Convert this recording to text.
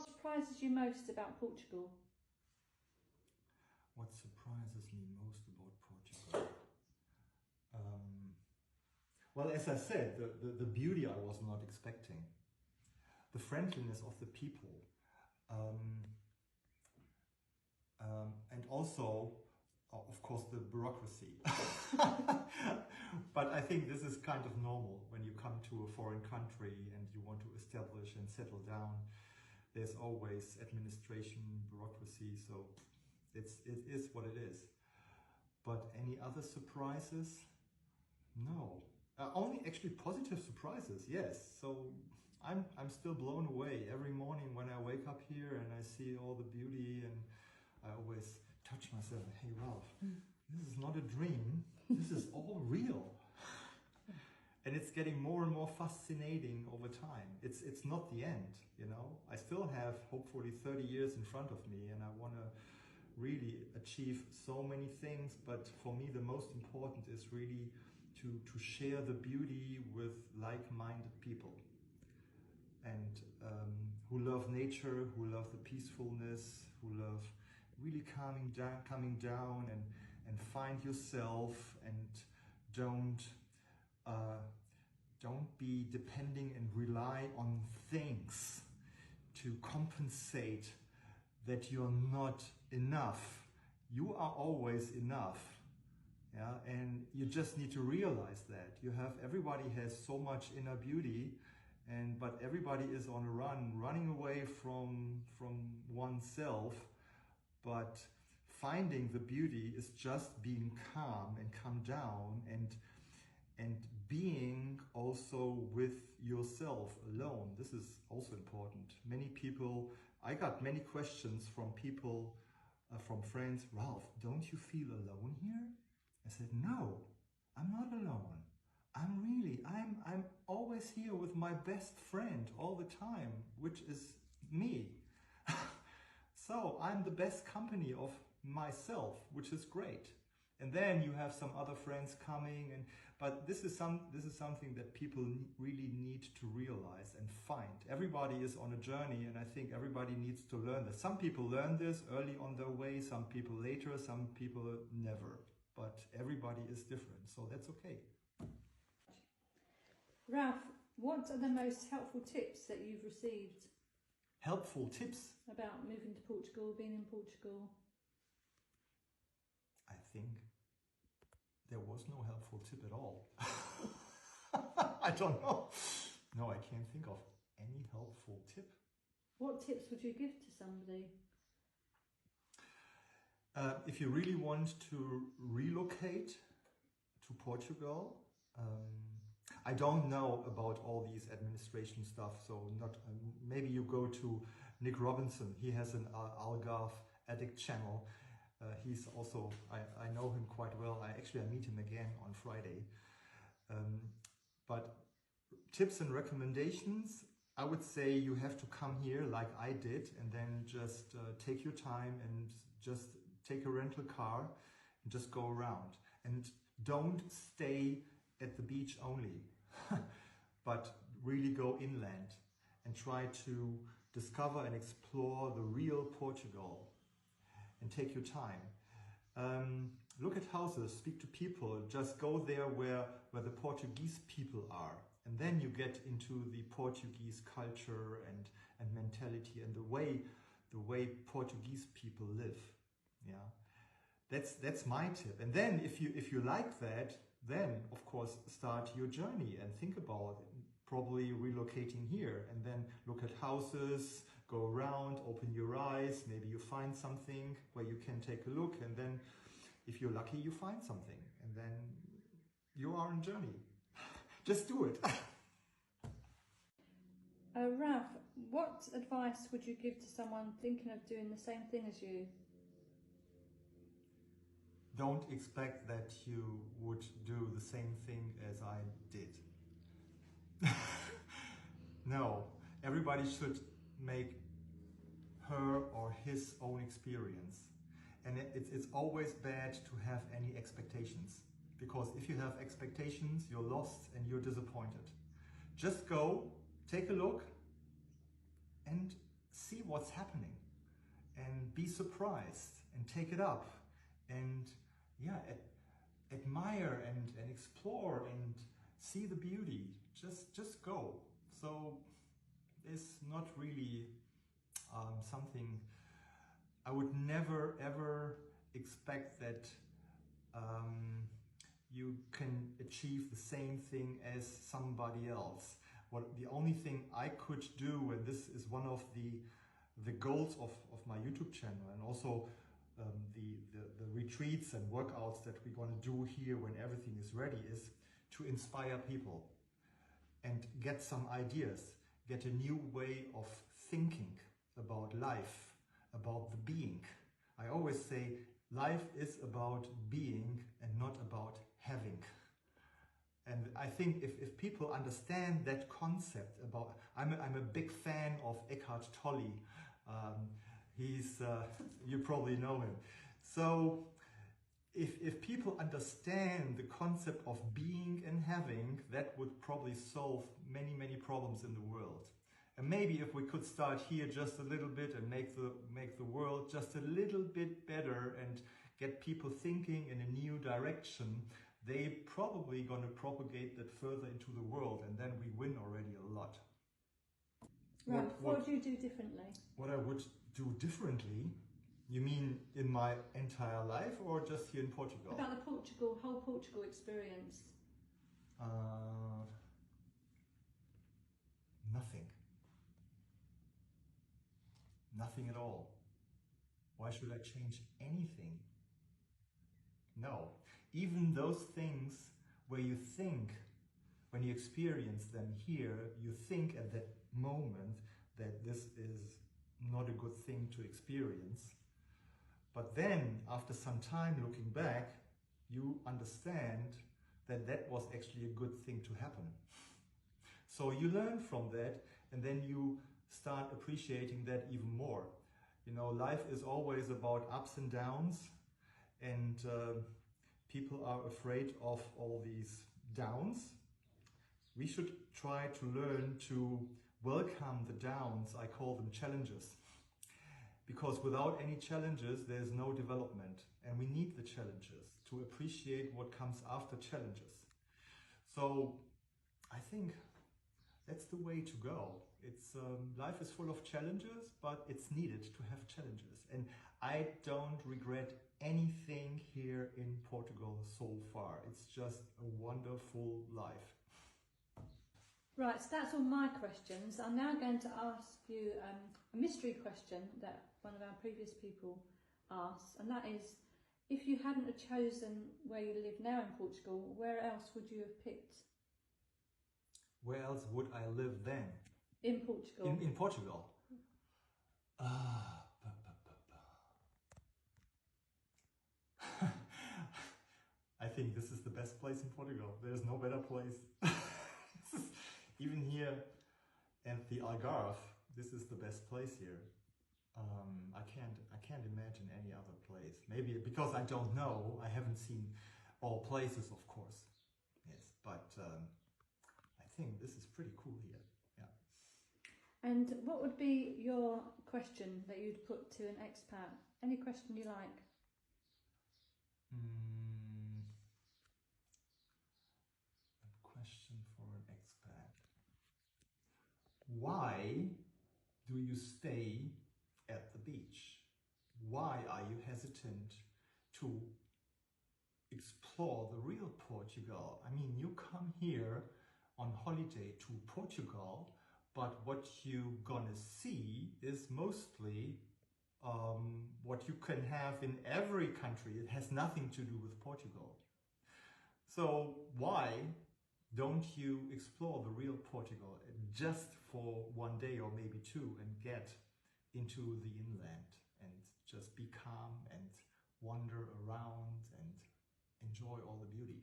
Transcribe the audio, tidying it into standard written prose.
What surprises you most about Portugal? What surprises me most about Portugal? Well, as I said, the beauty I was not expecting, the friendliness of the people, and also, of course, the bureaucracy. But I think this is kind of normal when you come to a foreign country and you want to establish and settle down. There's always administration, bureaucracy, so it is what it is. But any other surprises? No. Only actually positive surprises, yes. So I'm still blown away every morning when I wake up here and I see all the beauty, and I always touch myself. Hey, Ralph, this is not a dream. This is all real. And it's getting more and more fascinating over time. It's not the end, you know. I still have hopefully 30 years in front of me, and I want to really achieve so many things. But for me, the most important is really to share the beauty with like-minded people, and who love nature, who love the peacefulness, who love really coming down and find yourself, and don't be depending and rely on things to compensate that you're not enough. You are always enough. Yeah, and you just need to realize that everybody has so much inner beauty, but everybody is on a running away from oneself. But finding the beauty is just being calm and come down and being also with yourself alone. This is also important. Many people, I got many questions from people, from friends. Ralph, don't you feel alone here? I said, no, I'm not alone. I'm always here with my best friend all the time, which is me. So I'm the best company of myself, which is great. And then you have some other friends coming, but this is something that people really need to realize and find. Everybody is on a journey, and I think everybody needs to learn this. Some people learn this early on their way, some people later, some people never. But everybody is different, so that's okay. Ralph, what are the most helpful tips that you've received? Helpful tips? About moving to Portugal, being in Portugal? I think there was no helpful tip at all. I don't know. No, I can't think of any helpful tip. What tips would you give to somebody? If you really want to relocate to Portugal, I don't know about all these administration stuff, so maybe you go to Nick Robinson. He has an Algarve Addict channel. He's also, I know him quite well. I meet him again on Friday. But tips and recommendations, I would say you have to come here like I did, and then just take your time and just take a rental car and just go around. And don't stay at the beach only, but really go inland and try to discover and explore the real Portugal, and take your time. Look at houses, speak to people, just go there where the Portuguese people are. And then you get into the Portuguese culture and mentality and the way Portuguese people live. Yeah, that's my tip. And then if you like that, then of course start your journey and think about probably relocating here, and then look at houses, go around, open your eyes, maybe you find something where you can take a look, and then if you're lucky you find something, and then you are on a journey. Just do it. Ralph, what advice would you give to someone thinking of doing the same thing as you? Don't expect that you would do the same thing as I did. No, everybody should make her or his own experience. And it's always bad to have any expectations, because if you have expectations, you're lost and you're disappointed. Just go, take a look, and see what's happening and be surprised and take it up and yeah, admire and explore and see the beauty. Just go. So it's not really something I would never ever expect that you can achieve the same thing as somebody else. The only thing I could do, and this is one of the goals of my YouTube channel, and also the retreats and workouts that we're going to do here when everything is ready, is to inspire people and get some ideas, get a new way of thinking about life, about the being. I always say life is about being and not about having. And I think if people understand that concept about, I'm a big fan of Eckhart Tolle. He's, you probably know him. So if people understand the concept of being and having, that would probably solve many problems in the world. And maybe if we could start here just a little bit and make the world just a little bit better and get people thinking in a new direction, they probably going to propagate that further into the world, and then we win already a lot. Right, what would you do differently? What I would do differently? You mean in my entire life or just here in Portugal? About the whole Portugal experience. Nothing. Nothing at all. Why should I change anything? No. Even those things where you think, when you experience them here, you think at that moment that this is not a good thing to experience. But then, after some time looking back, you understand that that was actually a good thing to happen. So you learn from that, and then you start appreciating that even more. You know, life is always about ups and downs, and people are afraid of all these downs. We should try to learn to welcome the downs. I call them challenges. Because without any challenges, there's no development. And we need the challenges to appreciate what comes after challenges. So I think that's the way to go. It's life is full of challenges, but it's needed to have challenges. And I don't regret anything here in Portugal so far. It's just a wonderful life. Right, so that's all my questions. I'm now going to ask you a mystery question that one of our previous people asked, and that is, if you hadn't have chosen where you live now in Portugal, where else would you have picked? Where else would I live then? In Portugal. In Portugal? I think this is the best place in Portugal. There's no better place. Even here at the Algarve, this is the best place here. I can't imagine any other place. Maybe because I don't know. I haven't seen all places, of course. Yes, but I think this is pretty cool here. Yeah. And what would be your question that you'd put to an expat? Any question you like. A question for an expat. Why do you stay at the beach? Why are you hesitant to explore the real Portugal? I mean, you come here on holiday to Portugal, but what you're gonna see is mostly what you can have in every country. It has nothing to do with Portugal. So why don't you explore the real Portugal just for one day or maybe two and get into the inland and just be calm and wander around and enjoy all the beauty?